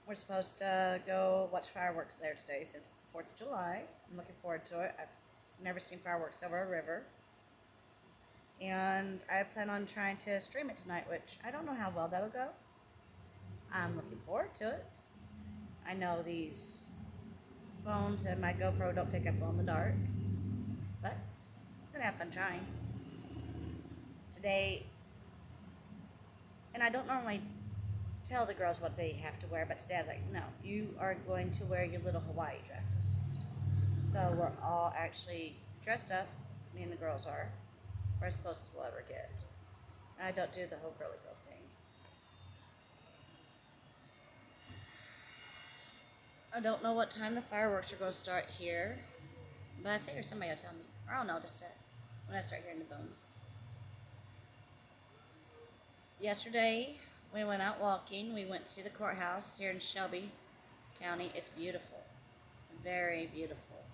We're supposed to go watch fireworks there today since it's the 4th of July. I'm looking forward to it. I've never seen fireworks over a river. And I plan on trying to stream it tonight, which I don't know how well that'll go. I'm looking forward to it. I know these phones and my GoPro don't pick up well in the dark, but I'm gonna have fun trying. Today, and I don't normally tell the girls what they have to wear, but today I was like, no, you are going to wear your little Hawaii dresses. So we're all actually dressed up, me and the girls are. We're as close as we'll ever get. I don't do the whole girly girl thing. I don't know what time the fireworks are going to start here, but I figure somebody will tell me, or I'll notice it when I start hearing the booms. Yesterday, we went out walking. We went to see the courthouse here in Shelby County. It's beautiful, very beautiful.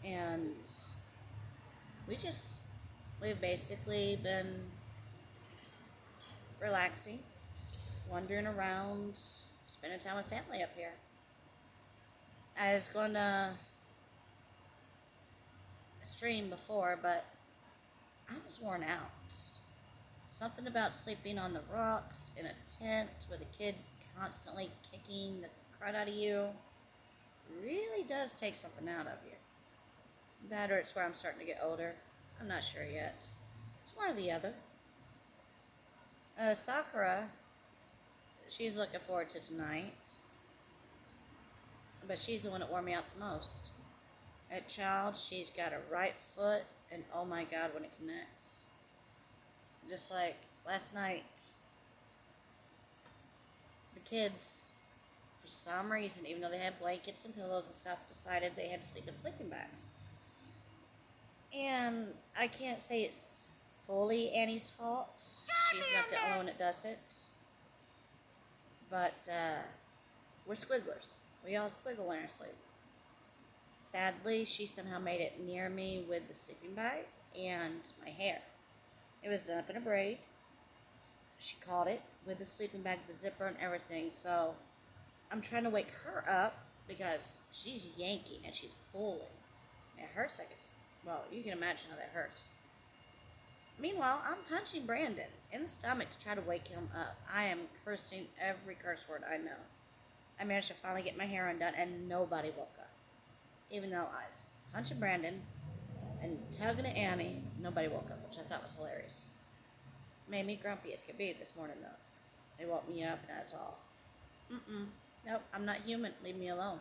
And we've basically been relaxing, wandering around, spending time with family up here. I was going to stream before, but I was worn out. Something about sleeping on the rocks in a tent with a kid constantly kicking the crud out of you really does take something out of you. That or it's where I'm starting to get older. I'm not sure yet. It's one or the other. Sakura, she's looking forward to tonight. But she's the one that wore me out the most. That child, she's got a right foot, and oh my god, when it connects. Just like last night, the kids, for some reason, even though they had blankets and pillows and stuff, decided they had to sleep in sleeping bags. And I can't say it's fully Annie's fault. She's not the only one that does it. But we're squigglers. We all squiggle in our sleep. Sadly, she somehow made it near me with the sleeping bag and my hair. It was done up in a braid. She caught it with the sleeping bag, the zipper, and everything. So I'm trying to wake her up because she's yanking and she's pulling. It hurts like well, you can imagine how that hurts. Meanwhile, I'm punching Brandon in the stomach to try to wake him up. I am cursing every curse word I know. I managed to finally get my hair undone and nobody woke up. Even though I was punching Brandon and tugging at Annie, nobody woke up, which I thought was hilarious. Made me grumpy as could be this morning, though. They woke me up, and I was all, nope, I'm not human. Leave me alone.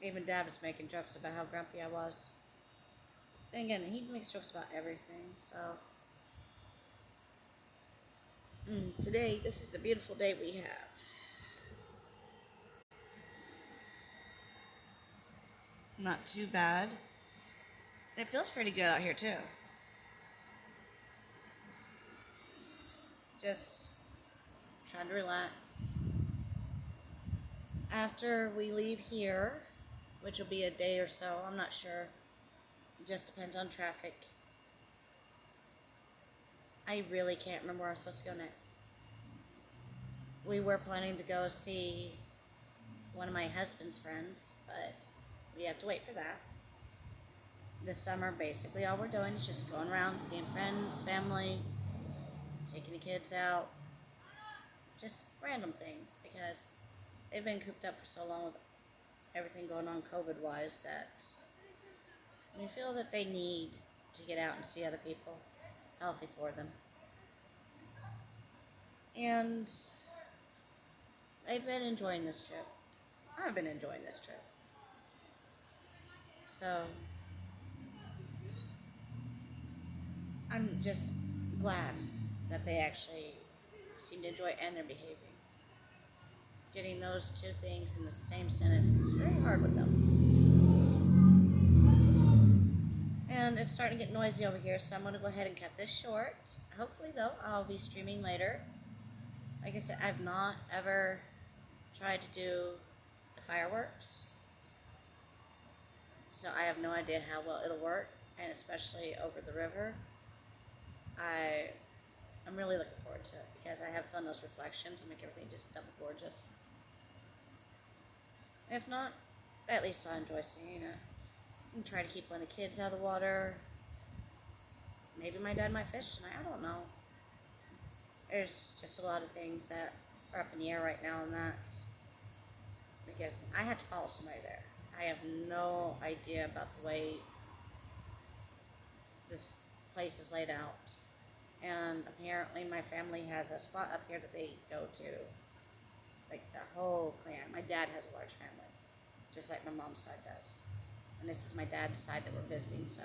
Even Dad was making jokes about how grumpy I was. And again, he makes jokes about everything, so. Today, this is the beautiful day we have. Not too bad. It feels pretty good out here, too. Just trying to relax. After we leave here, which will be a day or so, I'm not sure. It just depends on traffic. I really can't remember where I'm supposed to go next. We were planning to go see one of my husband's friends, but we have to wait for that. This summer, basically all we're doing is just going around seeing friends, family, taking the kids out, just random things, because they've been cooped up for so long with everything going on COVID-wise that we feel that they need to get out and see other people. Healthy for them. And I've been enjoying this trip. I've been enjoying this trip. So I'm just glad that they actually seem to enjoy it and they're behaving. Getting those two things in the same sentence is very hard with them. And it's starting to get noisy over here, so I'm going to go ahead and cut this short. Hopefully, though, I'll be streaming later. Like I said, I've not ever tried to do the fireworks, so I have no idea how well it'll work, and especially over the river. I'm really looking forward to it because I have fun those reflections and make everything just double gorgeous. If not, at least I enjoy seeing it. And try to keep one of the kids out of the water. Maybe my dad might fish tonight. I don't know. There's just a lot of things that are up in the air right now on that. Because I had to follow somebody there. I have no idea about the way this place is laid out. And apparently my family has a spot up here that they go to. Like the whole clan. My dad has a large family. Just like my mom's side does. And this is my dad's side that we're visiting, so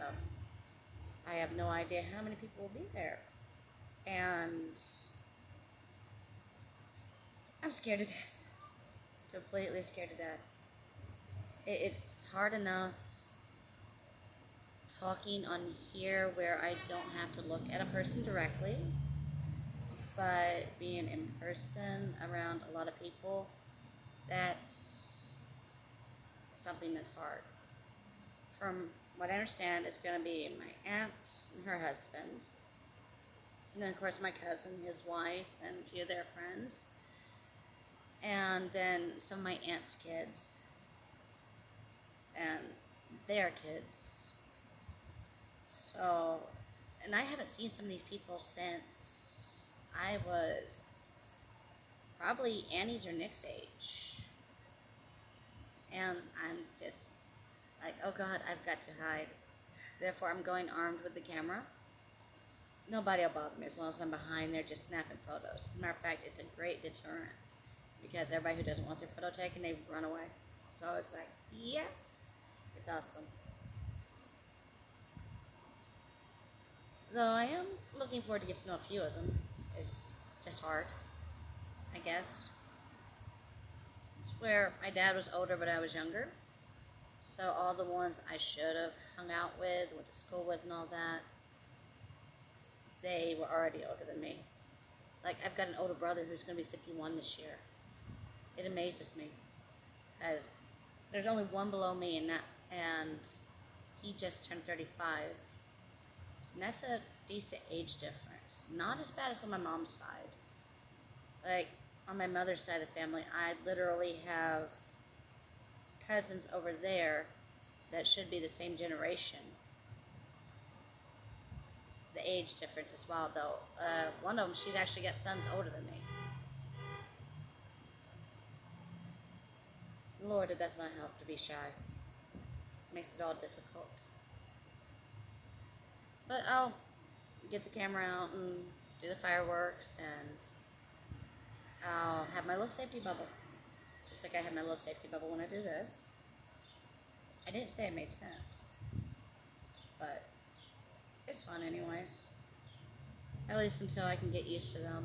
I have no idea how many people will be there. And I'm scared to death. Completely scared to death. It's hard enough talking on here where I don't have to look at a person directly, but being in person around a lot of people, that's something that's hard. From what I understand, it's going to be my aunt and her husband, and then of course my cousin, his wife, and a few of their friends, and then some of my aunt's kids and their kids. So, and I haven't seen some of these people since I was probably Annie's or Nick's age. And I'm just like, oh God, I've got to hide. Therefore, I'm going armed with the camera. Nobody will bother me as long as I'm behind there just snapping photos. As a matter of fact, it's a great deterrent because everybody who doesn't want their photo taken, they run away. So it's like, yes, it's awesome. Though I am looking forward to get to know a few of them. It's just hard, I guess. It's where my dad was older, but I was younger. So all the ones I should have hung out with, went to school with and all that, they were already older than me. Like, I've got an older brother who's going to be 51 this year. It amazes me. Because there's only one below me, and he just turned 35. And that's a decent age difference. Not as bad as on my mom's side. Like, on my mother's side of the family, I literally have cousins over there that should be the same generation. The age difference is wild, though. One of them, she's actually got sons older than me. Lord, it does not help to be shy. It makes it all difficult. But I'll get the camera out and do the fireworks, and I'll have my little safety bubble. Just like I have my little safety bubble when I do this. I didn't say it made sense. But it's fun anyways. At least until I can get used to them.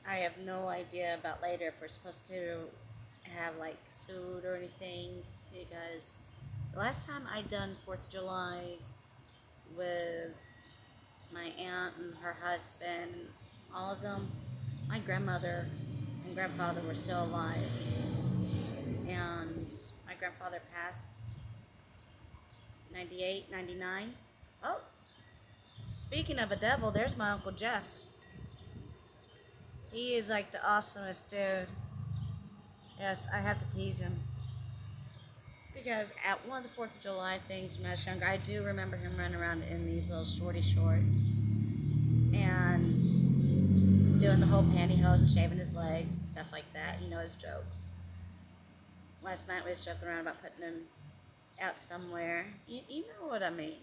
I have no idea about later if we're supposed to have like food or anything, because the last time I done 4th of July with my aunt and her husband, all of them, my grandmother and grandfather were still alive. And my grandfather passed 98, 99. Oh, speaking of a devil, there's my Uncle Jeff. He is like the awesomest dude. Yes, I have to tease him. Because at one of the 4th of July things when I was younger, I do remember him running around in these little shorty shorts. And doing the whole pantyhose and shaving his legs and stuff like that. You know his jokes. Last night we was joking around about putting him out somewhere. You know what I mean.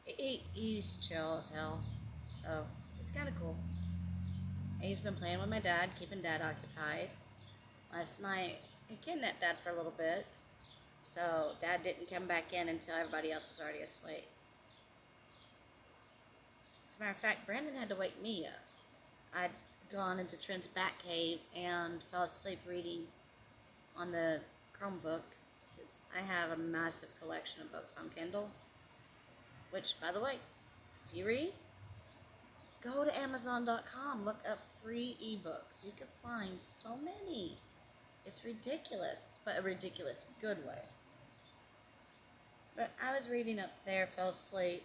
He's chill as hell. So, it's kind of cool. He's been playing with my dad, keeping Dad occupied. Last night, he kidnapped Dad for a little bit. So, Dad didn't come back in until everybody else was already asleep. As a matter of fact, Brandon had to wake me up. I'd gone into Trent's Bat Cave and fell asleep reading on the Chromebook. Because I have a massive collection of books on Kindle. Which, by the way, if you read, go to Amazon.com, look up free ebooks. You can find so many. It's ridiculous, but a ridiculous good way. But I was reading up there, fell asleep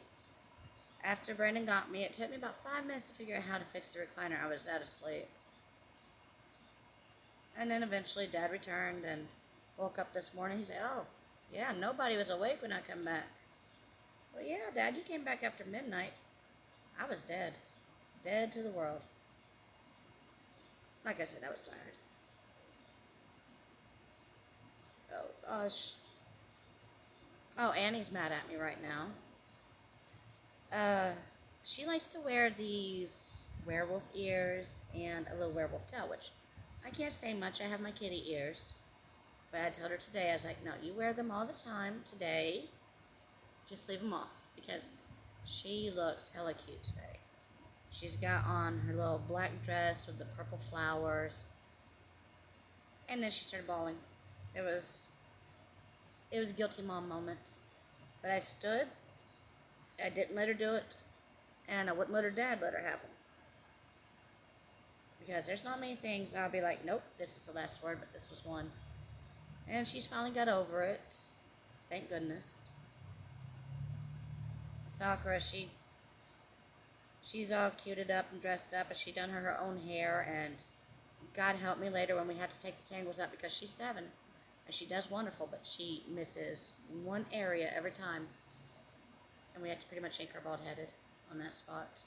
After Brandon got me, it took me about 5 minutes to figure out how to fix the recliner. I was out of sleep. And then eventually Dad returned and woke up this morning. He said, oh, yeah, nobody was awake when I come back. Well, yeah, Dad, you came back after midnight. I was dead. Dead to the world. Like I said, I was tired. Oh, gosh. Oh, Annie's mad at me right now. She likes to wear these werewolf ears and a little werewolf tail, which I can't say much. I have my kitty ears. But I told her today, I was like, no, you wear them all the time. Today, just leave them off because she looks hella cute today. She's got on her little black dress with the purple flowers. And then she started bawling. It was a guilty mom moment. But I stood. I didn't let her do it. And I wouldn't let her dad let her have them. Because there's not many things I'll be like, nope, this is the last word, but this was one. And she's finally got over it. Thank goodness. Sakura, she's all cuted up and dressed up, and she done her own hair, and God help me later when we have to take the tangles out because she's 7. And she does wonderful, but she misses one area every time. And we have to pretty much ink her bald-headed on that spot.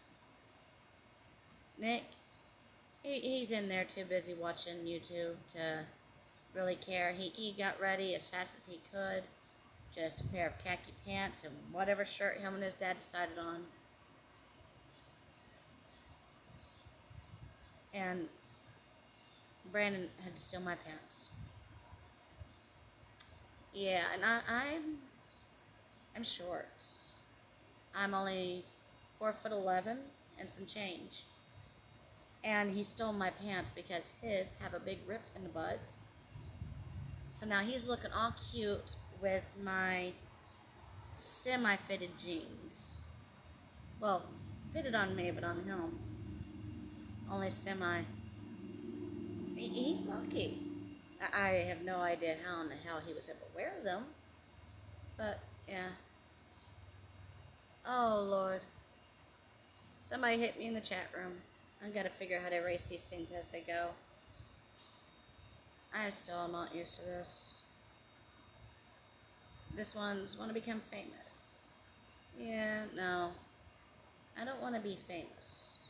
Nick, he's in there too busy watching YouTube to really care. He got ready as fast as he could. Just a pair of khaki pants and whatever shirt him and his dad decided on. And Brandon had to steal my pants. Yeah, and I'm short. I'm only 4'11" and some change. And he stole my pants because his have a big rip in the butt. So now he's looking all cute with my semi-fitted jeans. Well, fitted on me, but on him, only semi. He's lucky. I have no idea how in the hell he was able to wear them. But, yeah. Oh, Lord. Somebody hit me in the chat room. I've got to figure out how to erase these things as they go. I'm still not used to this. This one's want to become famous. Yeah, no. I don't want to be famous.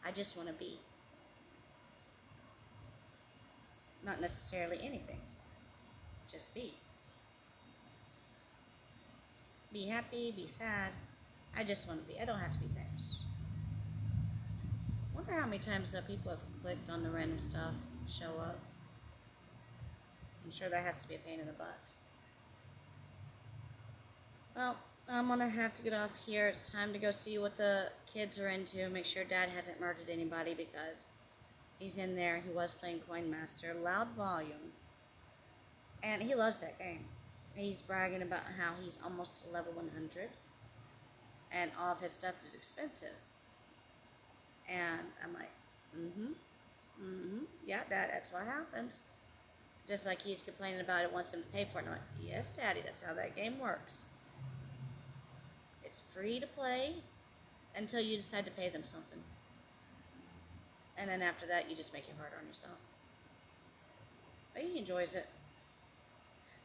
I just want to be. Not necessarily anything. Just be. Be happy, be sad. I just want to be. I don't have to be famous. Wonder how many times people have clicked on the random stuff show up. I'm sure that has to be a pain in the butt. Well, I'm going to have to get off here. It's time to go see what the kids are into. Make sure Dad hasn't murdered anybody because he's in there. He was playing Coin Master. Loud volume. And he loves that game. He's bragging about how he's almost to level 100. And all of his stuff is expensive. And I'm like, yeah, Dad, that's what happens. Just like he's complaining about it, wants him to pay for it. And I'm like, yes, Daddy, that's how that game works. It's free to play until you decide to pay them something. And then after that, you just make it harder on yourself. But he enjoys it.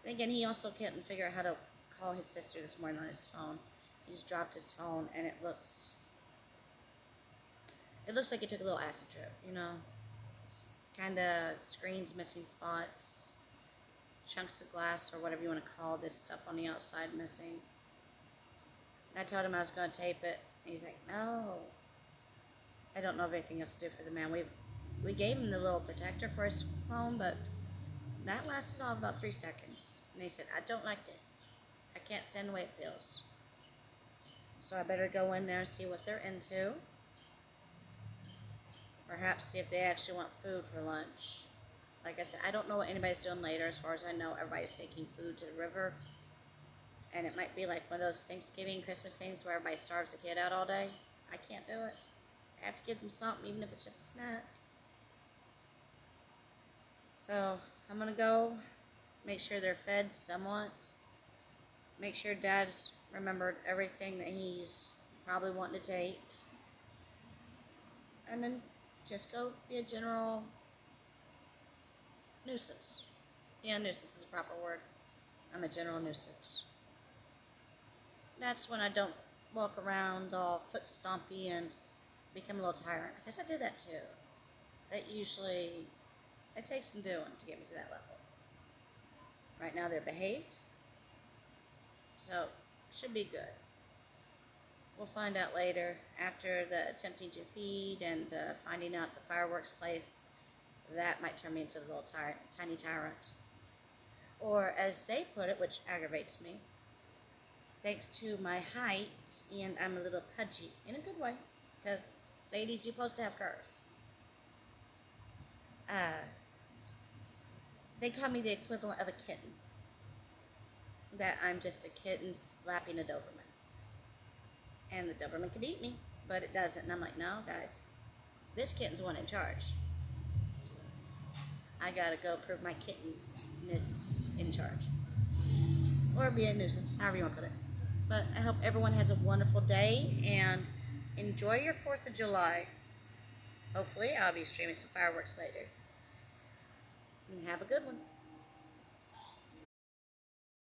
Then again, he also couldn't figure out how to call his sister this morning on his phone. He just dropped his phone, and it looks like he took a little acid trip, you know. Kind of screens missing spots, chunks of glass, or whatever you want to call this stuff on the outside missing. I told him I was going to tape it. And he's like, no. I don't know of anything else to do for the man. We gave him the little protector for his phone, but that lasted all about 3 seconds. And he said, I don't like this. I can't stand the way it feels. So I better go in there and see what they're into. Perhaps see if they actually want food for lunch. Like I said, I don't know what anybody's doing later. As far as I know, everybody's taking food to the river. And it might be like one of those Thanksgiving, Christmas things where everybody starves the kid out all day. I can't do it. I have to give them something, even if it's just a snack. So I'm going to go make sure they're fed somewhat. Make sure Dad's remembered everything that he's probably wanting to take. And then just go be a general nuisance. Yeah, nuisance is a proper word. I'm a general nuisance. That's when I don't walk around all foot stompy and become a little tyrant, because I do that too. That usually, it takes some doing to get me to that level. Right now they're behaved, so should be good. We'll find out later after the attempting to feed and finding out the fireworks place. That might turn me into a little tiny tyrant. Or as they put it, which aggravates me, thanks to my height and I'm a little pudgy in a good way, because ladies, you're supposed to have curves. They call me the equivalent of a kitten. That I'm just a kitten slapping a Doberman. And the Doberman could eat me, but it doesn't. And I'm like, no, guys, this kitten's the one in charge. I gotta go prove my kittenness in charge. Or be a nuisance, however you want to put it. But I hope everyone has a wonderful day and enjoy your 4th of July. Hopefully, I'll be streaming some fireworks later. And have a good one.